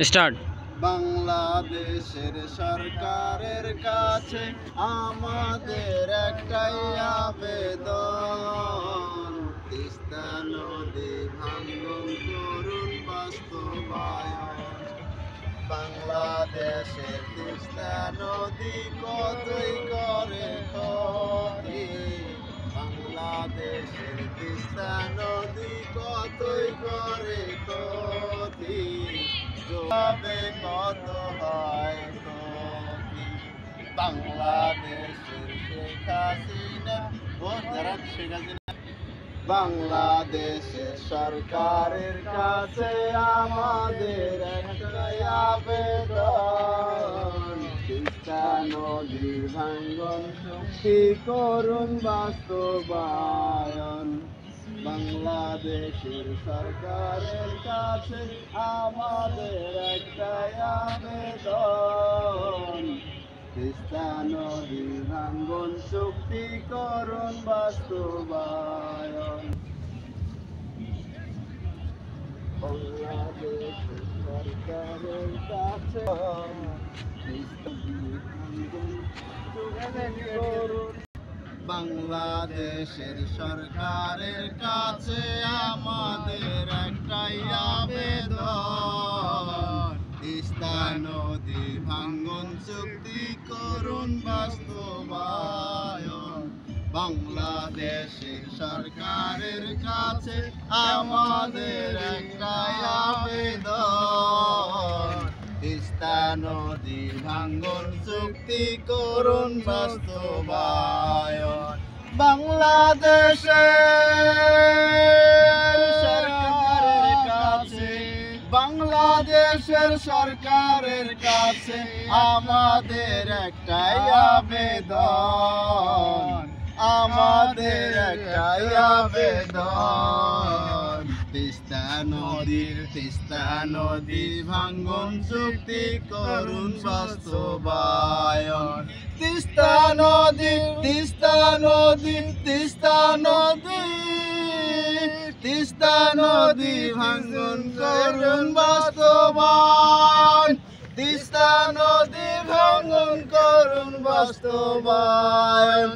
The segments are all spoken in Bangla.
স্টার্ট। বাংলাদেশের সরকারের কাছে আমাদের একটাই আবেদন, তিস্তা নদী ভাঙন করুন বাস্তবায়ন। বাংলাদেশের তিস্তা নদী কতই করে ক্ষতি, বাংলাদেশের তিস্তা নদী কতই করে ক্ষতি, জবাবে কত হয় ক্ষতি। বাংলাদেশের শেখ হাসিনা বাংলাদেশের সরকারের কাছে আমাদের একটাই আবেদন, তিস্তা নদীর ভাঙন চুক্তি করুন বাস্তবায়ন। বাংলাদেশের সরকারের কাছে আমাদের একটাই আবেদন, তিস্তা নদীর ভাঙন চুক্তি করুন বাস্তবায়ন। বাংলাদেশের সরকারের কাছে বাংলাদেশের সরকারের কাছে আমাদের একটাই আবেদন, তিস্তা নদী ভাঙন চুক্তি করুন বাস্তবায়ন। বাংলাদেশের সরকারের কাছে আমাদের একটাই আবেদন, তিস্তা নদী ভাঙন চুক্তি করুন বাস্তবায়ন। বাংলাদেশের সরকারের কাছে আমাদের একটাই আবেদন, আমাদের একটাই আবেদন, তিস্তা নদী ভাঙন চুক্তি করুন বাস্তবায়ন। তিস্তা নদী তিস্তা নদী তিস্তা নদী তিস্তা নদী ভাঙন করুন বাস্তবায়ন, তিস্তা নদী ভাঙন করুন বাস্তবায়ন।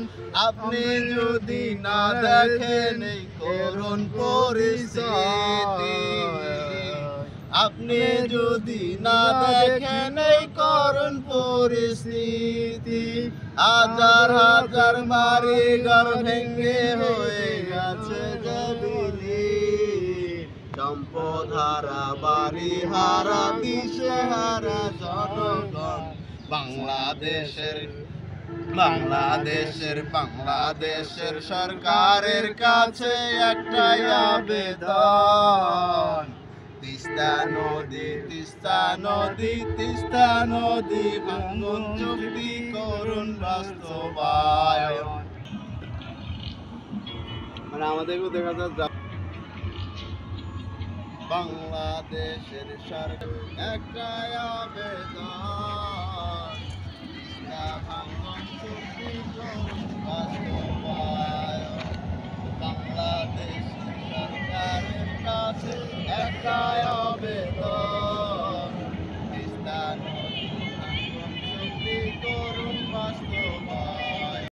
আপনি যদি না দেখেন এই করুণ পরিস্থিতি, আপনি যদি না দেখেন এই করুণ পরিস্থিতি, হাজার হাজার বাড়ি ঘর ভেঙে হয়ে গেছে জমিনি, সম্পদ হারা বাড়ি হারা দিশে হারা জনগণ। বাংলাদেশের সরকারের কাছে একটাই আবেদন, তিস্তা নদী ভাঙন চুক্তি করুন বাস্তবায়ন। আমাদেরকেও দেখা যায় বাংলাদেশের সরকার একটাই আবেদন, তিস্তা ভাঙন চুক্তি করুন বাস্তবায়ন। বাংলাদেশের সরকারের কাছে একটাই আবেদন।